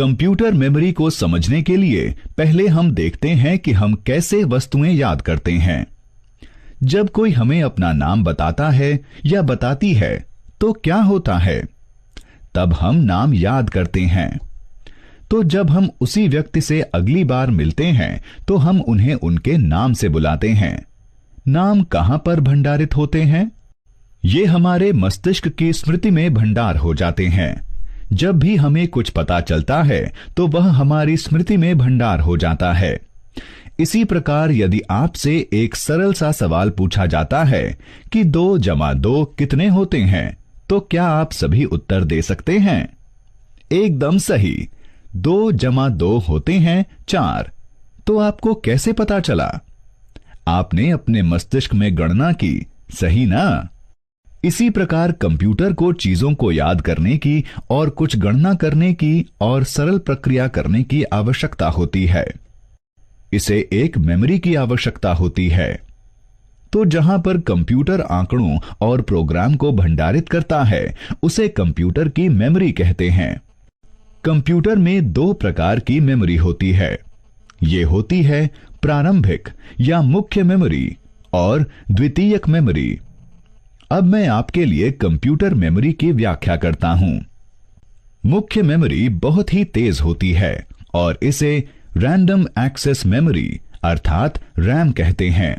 Computer memory को समझने के लिए पहले हम देखते हैं कि हम कैसे वस्तुएं याद करते हैं। जब कोई हमें अपना नाम बताता है या बताती है तो क्या होता है? तब हम नाम याद करते हैं। तो जब हम उसी व्यक्ति से अगली बार मिलते हैं तो हम उन्हें उनके नाम से बुलाते हैं। नाम कहां पर भंडारित होते हैं? ये हमारे मस्तिष्क की स्मृति में भंडार हो जाते हैं। जब भी हमें कुछ पता चलता है तो वह हमारी स्मृति में भंडार हो जाता है। इसी प्रकार यदि आपसे एक सरल सा सवाल पूछा जाता है कि 2 जमा 2 कितने होते हैं, तो क्या आप सभी उत्तर दे सकते हैं? एकदम सही, 2 जमा 2 होते हैं 4। तो आपको कैसे पता चला? आपने अपने मस्तिष्क में गणना की, सही ना? इसी प्रकार कंप्यूटर को चीजों को याद करने की और कुछ गणना करने की और सरल प्रक्रिया करने की आवश्यकता होती है। इसे एक मेमोरी की आवश्यकता होती है। तो जहां पर कंप्यूटर आंकड़ों और प्रोग्राम को भंडारित करता है उसे कंप्यूटर की मेमोरी कहते हैं। कंप्यूटर में 2 प्रकार की मेमोरी होती है। ये होती है प्रारंभिक या मुख्य मेमोरी और द्वितीयक मेमोरी। अब मैं आपके लिए कंप्यूटर मेमोरी की व्याख्या करता हूं। मुख्य मेमोरी बहुत ही तेज होती है और इसे रैंडम एक्सेस मेमोरी अर्थात रैम कहते हैं।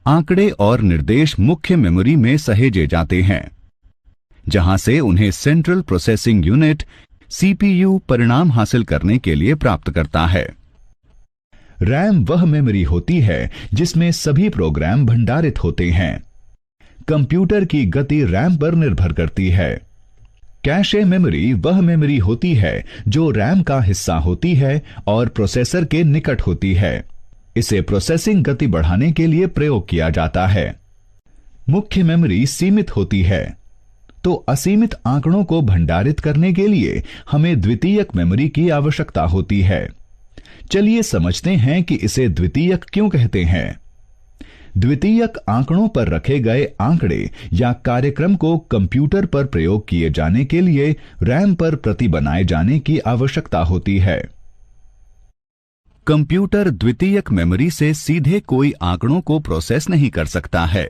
आंकड़े और निर्देश मुख्य मेमोरी में सहेजे जाते हैं, जहां से उन्हें सेंट्रल प्रोसेसिंग यूनिट सीपीयू परिणाम हासिल करने के लिए प्राप्त करता है। रैम वह मेमोरी होती है जिसमें सभी प्रोग्राम भंडारित होते हैं। कंप्यूटर की गति रैम पर निर्भर करती है। कैशे मेमोरी वह मेमोरी होती है जो रैम का हिस्सा होती है और प्रोसेसर के निकट होती है। इसे प्रोसेसिंग गति बढ़ाने के लिए प्रयोग किया जाता है। मुख्य मेमोरी सीमित होती है, तो असीमित आंकड़ों को भंडारित करने के लिए हमें द्वितीयक मेमोरी की आवश्यकता होती है। चलिए समझते हैं कि इसे द्वितीयक क्यों कहते हैं। द्वितीयक आंकड़ों पर रखे गए आंकड़े या कार्यक्रम को कंप्यूटर पर प्रयोग किए जाने के लिए रैम पर प्रति बनाए जाने की आवश्यकता होती है। कंप्यूटर द्वितीयक मेमोरी से सीधे कोई आंकड़ों को प्रोसेस नहीं कर सकता है।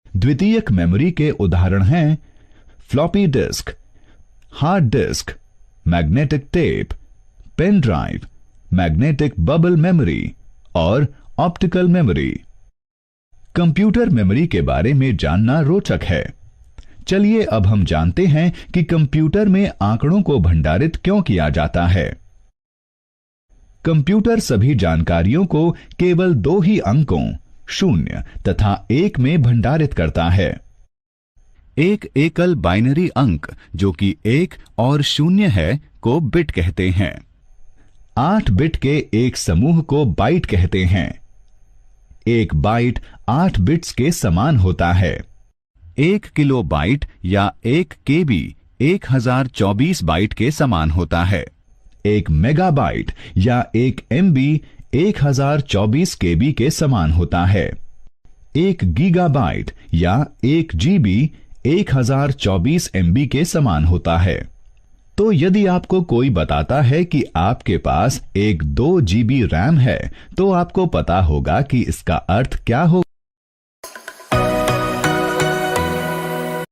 द्वितीयक मेमोरी के उदाहरण हैं floppy disk, hard disk, magnetic tape, pen drive, magnetic bubble memory और ऑप्टिकल मेमोरी। कंप्यूटर मेमोरी के बारे में जानना रोचक है। चलिए अब हम जानते हैं कि कंप्यूटर में आंकड़ों को भंडारित क्यों किया जाता है। कंप्यूटर सभी जानकारियों को केवल 2 ही अंकों 0 तथा 1 में भंडारित करता है। एक एकल बाइनरी अंक जो कि 1 और 0 है को बिट कहते हैं। 8 बिट के एक समूह को बाइट कहते हैं। एक बाइट 8 बिट्स के समान होता है। 1 किलो बाइट या 1 केबी 1024 बाइट के समान होता है। 1 मेगाबाइट या 1 एमबी 1024 केबी के समान होता है। 1 गीगाबाइट या 1 जीबी 1024 एमबी के समान होता है। तो यदि आपको कोई बताता है कि आपके पास एक 2 जीबी रैम है तो आपको पता होगा कि इसका अर्थ क्या होगा।